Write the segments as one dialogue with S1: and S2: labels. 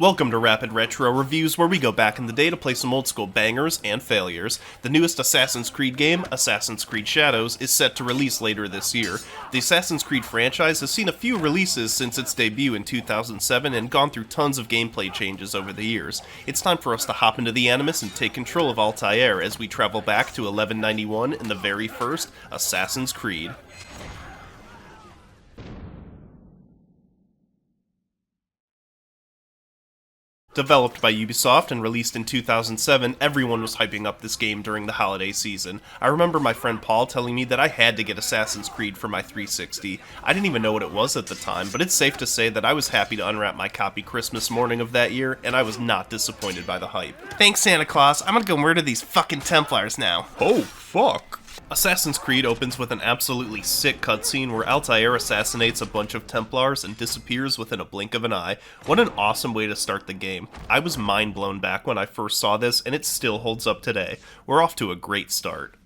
S1: Welcome to Rapid Retro Reviews, where we go back in the day to play some old school bangers and failures. The newest Assassin's Creed game, Assassin's Creed Shadows, is set to release later this year. The Assassin's Creed franchise has seen a few releases since its debut in 2007 and gone through tons of gameplay changes over the years. It's time for us to hop into the Animus and take control of Altair as we travel back to 1191 in the very first Assassin's Creed. Developed by Ubisoft and released in 2007, everyone was hyping up this game during the holiday season. I remember my friend Paul telling me that I had to get Assassin's Creed for my 360. I didn't even know what it was at the time, but it's safe to say that I was happy to unwrap my copy Christmas morning of that year, and I was not disappointed by the hype. Thanks, Santa Claus. I'm gonna go murder these fucking Templars now.
S2: Oh, fuck.
S1: Assassin's Creed opens with an absolutely sick cutscene where Altair assassinates a bunch of Templars and disappears within a blink of an eye. What an awesome way to start the game. I was mind blown back when I first saw this, and it still holds up today. We're off to a great start.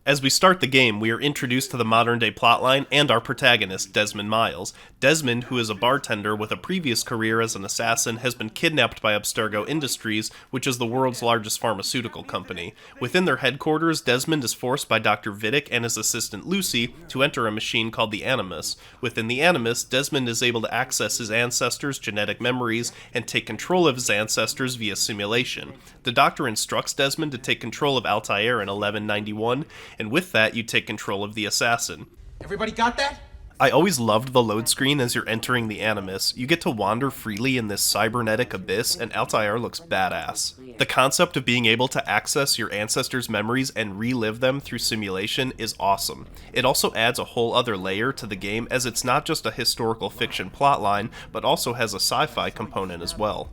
S1: As we start the game, we are introduced to the modern-day plotline and our protagonist, Desmond Miles. Desmond, who is a bartender with a previous career as an assassin, has been kidnapped by Abstergo Industries, which is the world's largest pharmaceutical company. Within their headquarters, Desmond is forced by Dr. Vidic and his assistant Lucy to enter a machine called the Animus. Within the Animus, Desmond is able to access his ancestors' genetic memories and take control of his ancestors via simulation. The Doctor instructs Desmond to take control of Altair in 1191, and with that, you take control of the assassin.
S3: Everybody got that?
S1: I always loved the load screen as you're entering the Animus. You get to wander freely in this cybernetic abyss, and Altair looks badass. The concept of being able to access your ancestors' memories and relive them through simulation is awesome. It also adds a whole other layer to the game, as it's not just a historical fiction plotline, but also has a sci-fi component as well.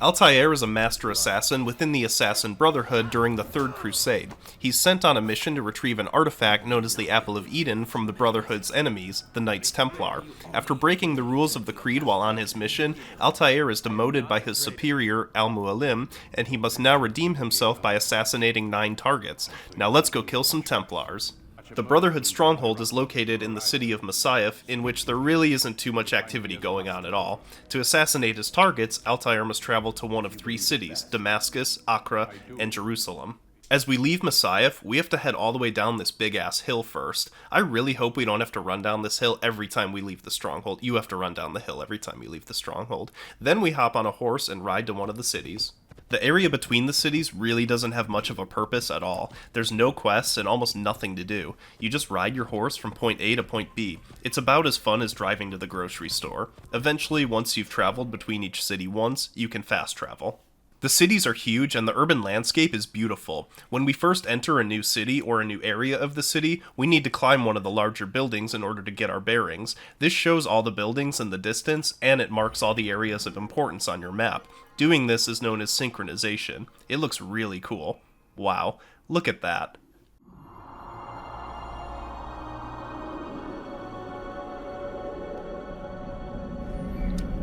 S1: Altair is a master assassin within the Assassin Brotherhood during the Third Crusade. He's sent on a mission to retrieve an artifact known as the Apple of Eden from the Brotherhood's enemies, the Knights Templar. After breaking the rules of the Creed while on his mission, Altair is demoted by his superior, Al-Mualim, and he must now redeem himself by assassinating 9 targets. Now let's go kill some Templars. The Brotherhood stronghold is located in the city of Masyaf, in which there really isn't too much activity going on at all. To assassinate his targets, Altair must travel to one of 3 cities, Damascus, Acre, and Jerusalem. As we leave Masyaf, we have to head all the way down this big-ass hill first. I really hope we don't have to run down this hill every time we leave the stronghold. You have to run down the hill every time you leave the stronghold. Then we hop on a horse and ride to one of the cities. The area between the cities really doesn't have much of a purpose at all. There's no quests and almost nothing to do. You just ride your horse from point A to point B. It's about as fun as driving to the grocery store. Eventually, once you've traveled between each city once, you can fast travel. The cities are huge and the urban landscape is beautiful. When we first enter a new city or a new area of the city, we need to climb one of the larger buildings in order to get our bearings. This shows all the buildings in the distance, and it marks all the areas of importance on your map. Doing this is known as synchronization. It looks really cool. Wow, look at that.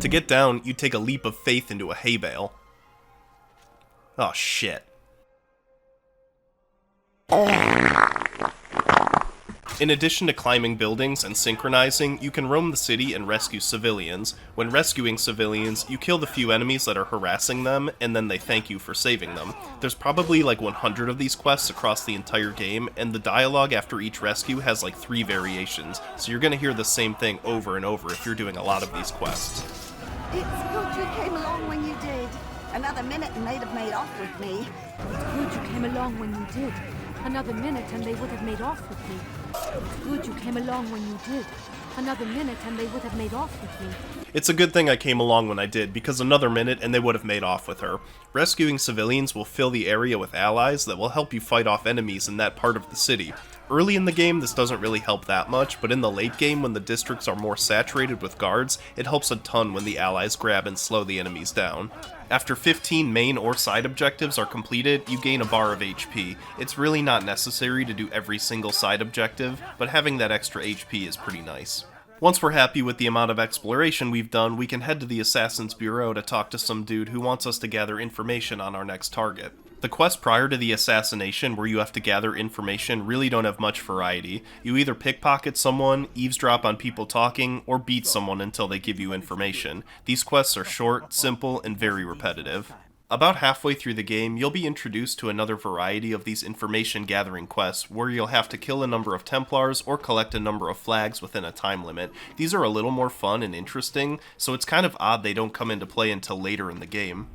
S1: To get down, you take a leap of faith into a hay bale. Oh shit. In addition to climbing buildings and synchronizing, you can roam the city and rescue civilians. When rescuing civilians, you kill the few enemies that are harassing them, and then they thank you for saving them. There's probably like 100 of these quests across the entire game, and the dialogue after each rescue has like 3 variations, so you're gonna hear the same thing over and over if you're doing a lot of these quests.
S4: It's good you came along when you did. Another minute and they'd have made off with me.
S5: It's good you came along when you did. Another minute and they would have made off with me. It's good you came along when you did. Another minute and they would have made off with me.
S1: It's a good thing I came along when I did, because another minute and they would have made off with her. Rescuing civilians will fill the area with allies that will help you fight off enemies in that part of the city. Early in the game, this doesn't really help that much, but in the late game, when the districts are more saturated with guards, it helps a ton when the allies grab and slow the enemies down. After 15 main or side objectives are completed, you gain a bar of HP. It's really not necessary to do every single side objective, but having that extra HP is pretty nice. Once we're happy with the amount of exploration we've done, we can head to the Assassin's Bureau to talk to some dude who wants us to gather information on our next target. The quests prior to the assassination, where you have to gather information, really don't have much variety. You either pickpocket someone, eavesdrop on people talking, or beat someone until they give you information. These quests are short, simple, and very repetitive. About halfway through the game, you'll be introduced to another variety of these information gathering quests, where you'll have to kill a number of Templars or collect a number of flags within a time limit. These are a little more fun and interesting, so it's kind of odd they don't come into play until later in the game.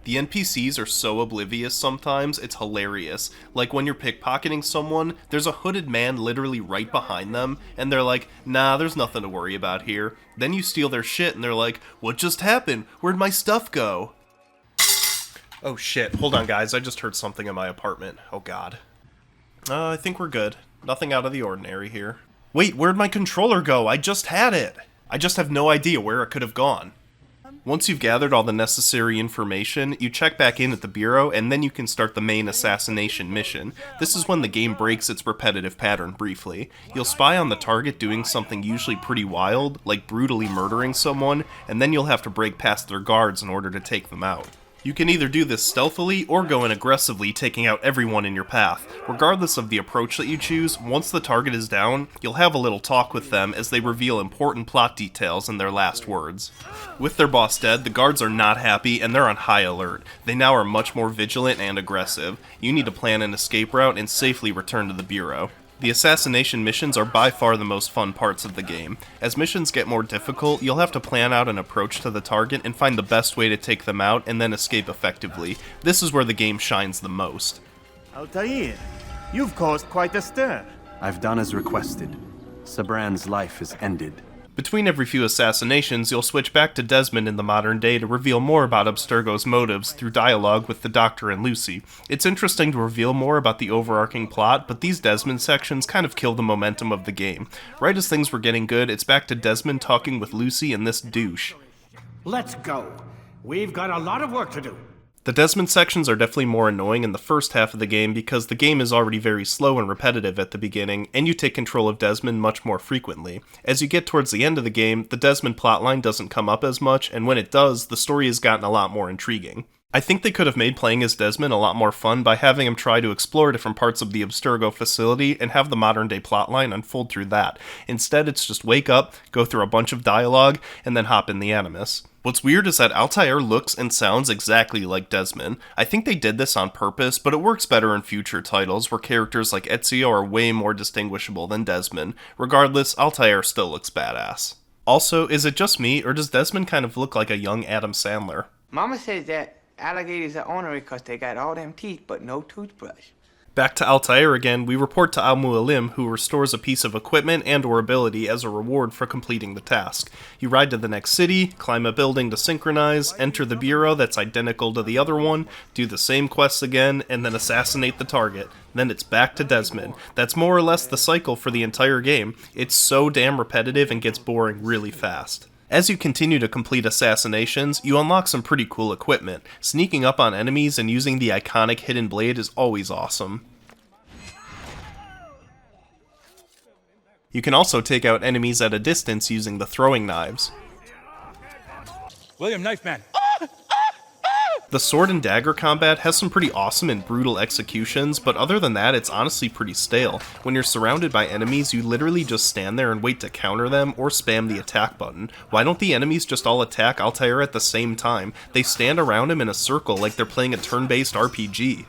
S1: The NPCs are so oblivious sometimes, it's hilarious. Like when you're pickpocketing someone, there's a hooded man literally right behind them, and they're like, nah, there's nothing to worry about here. Then you steal their shit, and they're like, what just happened? Where'd my stuff go? Oh shit, hold on guys, I just heard something in my apartment. Oh god. I think we're good. Nothing out of the ordinary here. Wait, where'd my controller go? I just had it! I just have no idea where it could have gone. Once you've gathered all the necessary information, you check back in at the Bureau, and then you can start the main assassination mission. This is when the game breaks its repetitive pattern briefly. You'll spy on the target doing something usually pretty wild, like brutally murdering someone, and then you'll have to break past their guards in order to take them out. You can either do this stealthily or go in aggressively, taking out everyone in your path. Regardless of the approach that you choose, once the target is down, you'll have a little talk with them as they reveal important plot details in their last words. With their boss dead, the guards are not happy and they're on high alert. They now are much more vigilant and aggressive. You need to plan an escape route and safely return to the Bureau. The assassination missions are by far the most fun parts of the game. As missions get more difficult, you'll have to plan out an approach to the target and find the best way to take them out and then escape effectively. This is where the game shines the most.
S2: Altair, you've caused quite a stir.
S3: I've done as requested. Sabran's life is ended.
S1: Between every few assassinations, you'll switch back to Desmond in the modern day to reveal more about Abstergo's motives through dialogue with the Doctor and Lucy. It's interesting to reveal more about the overarching plot, but these Desmond sections kind of kill the momentum of the game. Right as things were getting good, it's back to Desmond talking with Lucy and this douche.
S6: Let's go. We've got a lot of work to do.
S1: The Desmond sections are definitely more annoying in the first half of the game because the game is already very slow and repetitive at the beginning, and you take control of Desmond much more frequently. As you get towards the end of the game, the Desmond plotline doesn't come up as much, and when it does, the story has gotten a lot more intriguing. I think they could have made playing as Desmond a lot more fun by having him try to explore different parts of the Abstergo facility and have the modern day plotline unfold through that. Instead, it's just wake up, go through a bunch of dialogue, and then hop in the Animus. What's weird is that Altair looks and sounds exactly like Desmond. I think they did this on purpose, but it works better in future titles where characters like Ezio are way more distinguishable than Desmond. Regardless, Altair still looks badass. Also, is it just me, or does Desmond kind of look like a young Adam Sandler?
S7: Mama says that alligators are ornery because they got all them teeth but no toothbrush.
S1: Back to Altair again, we report to Al-Mualim, who restores a piece of equipment and or ability as a reward for completing the task. You ride to the next city, climb a building to synchronize, enter the bureau that's identical to the other one, do the same quests again, and then assassinate the target. Then it's back to Desmond. That's more or less the cycle for the entire game. It's so damn repetitive and gets boring really fast. As you continue to complete assassinations, you unlock some pretty cool equipment. Sneaking up on enemies and using the iconic hidden blade is always awesome. You can also take out enemies at a distance using the throwing knives.
S6: William, knife man.
S1: The sword and dagger combat has some pretty awesome and brutal executions, but other than that, it's honestly pretty stale. When you're surrounded by enemies, you literally just stand there and wait to counter them or spam the attack button. Why don't the enemies just all attack Altair at the same time? They stand around him in a circle like they're playing a turn-based RPG.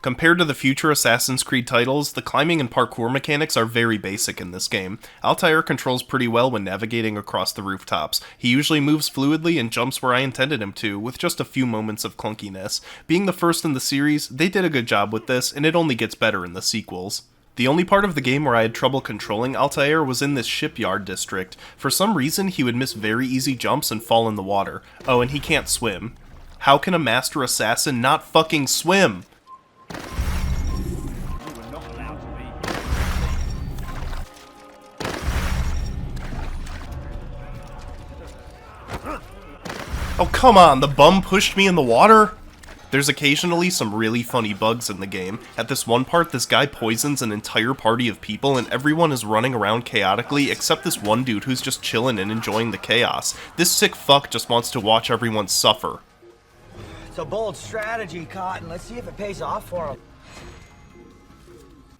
S1: Compared to the future Assassin's Creed titles, the climbing and parkour mechanics are very basic in this game. Altair controls pretty well when navigating across the rooftops. He usually moves fluidly and jumps where I intended him to, with just a few moments of clunkiness. Being the first in the series, they did a good job with this, and it only gets better in the sequels. The only part of the game where I had trouble controlling Altair was in this shipyard district. For some reason, he would miss very easy jumps and fall in the water. Oh, and he can't swim. How can a master assassin not fucking swim? Oh, come on, the bum pushed me in the water? There's occasionally some really funny bugs in the game. At this one part, this guy poisons an entire party of people and everyone is running around chaotically except this one dude who's just chilling and enjoying the chaos. This sick fuck just wants to watch everyone suffer.
S8: It's a bold strategy, Cotton. Let's see if it pays off for him.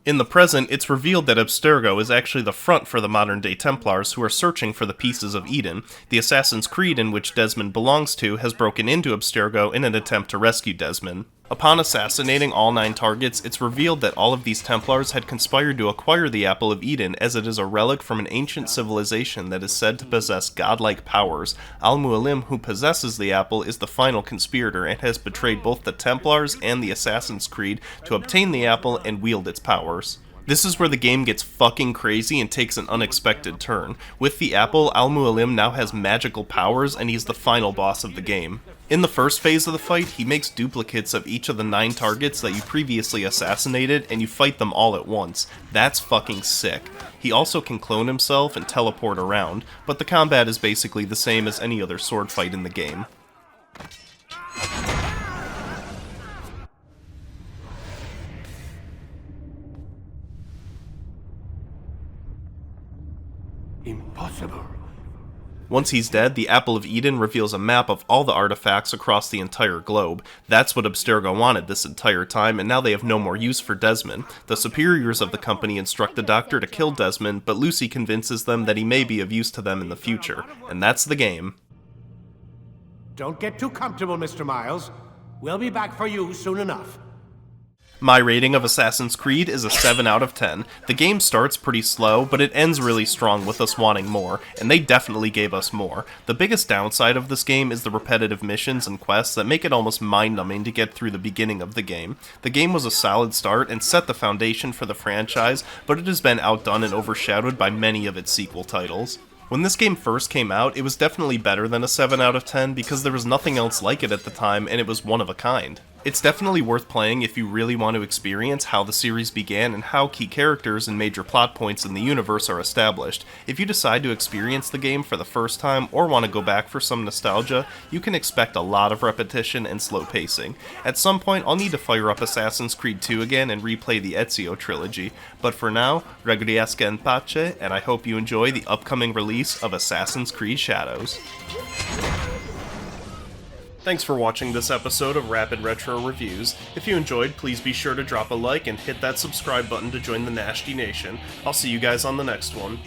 S1: In the present, it's revealed that Abstergo is actually the front for the modern-day Templars who are searching for the pieces of Eden. The Assassin's Creed in which Desmond belongs to has broken into Abstergo in an attempt to rescue Desmond. Upon assassinating all 9 targets, it's revealed that all of these Templars had conspired to acquire the Apple of Eden as it is a relic from an ancient civilization that is said to possess godlike powers. Al-Mualim, who possesses the apple, is the final conspirator and has betrayed both the Templars and the Assassin's Creed to obtain the apple and wield its powers. This is where the game gets fucking crazy and takes an unexpected turn. With the apple, Al-Mualim now has magical powers and he's the final boss of the game. In the first phase of the fight, he makes duplicates of each of the 9 targets that you previously assassinated and you fight them all at once. That's fucking sick. He also can clone himself and teleport around, but the combat is basically the same as any other sword fight in the game.
S6: Impossible.
S1: Once he's dead, the Apple of Eden reveals a map of all the artifacts across the entire globe. That's what Abstergo wanted this entire time, and now they have no more use for Desmond. The superiors of the company instruct the Doctor to kill Desmond, but Lucy convinces them that he may be of use to them in the future. And that's the game.
S6: Don't get too comfortable, Mr. Miles. We'll be back for you soon enough.
S1: My rating of Assassin's Creed is a 7 out of 10. The game starts pretty slow, but it ends really strong with us wanting more, and they definitely gave us more. The biggest downside of this game is the repetitive missions and quests that make it almost mind-numbing to get through the beginning of the game. The game was a solid start and set the foundation for the franchise, but it has been outdone and overshadowed by many of its sequel titles. When this game first came out, it was definitely better than a 7 out of 10 because there was nothing else like it at the time and it was one of a kind. It's definitely worth playing if you really want to experience how the series began and how key characters and major plot points in the universe are established. If you decide to experience the game for the first time or want to go back for some nostalgia, you can expect a lot of repetition and slow pacing. At some point, I'll need to fire up Assassin's Creed 2 again and replay the Ezio trilogy, but for now, requiescat in pace, and I hope you enjoy the upcoming release of Assassin's Creed Shadows. Thanks for watching this episode of Rapid Retro Reviews. If you enjoyed, please be sure to drop a like and hit that subscribe button to join the Nasty Nation. I'll see you guys on the next one.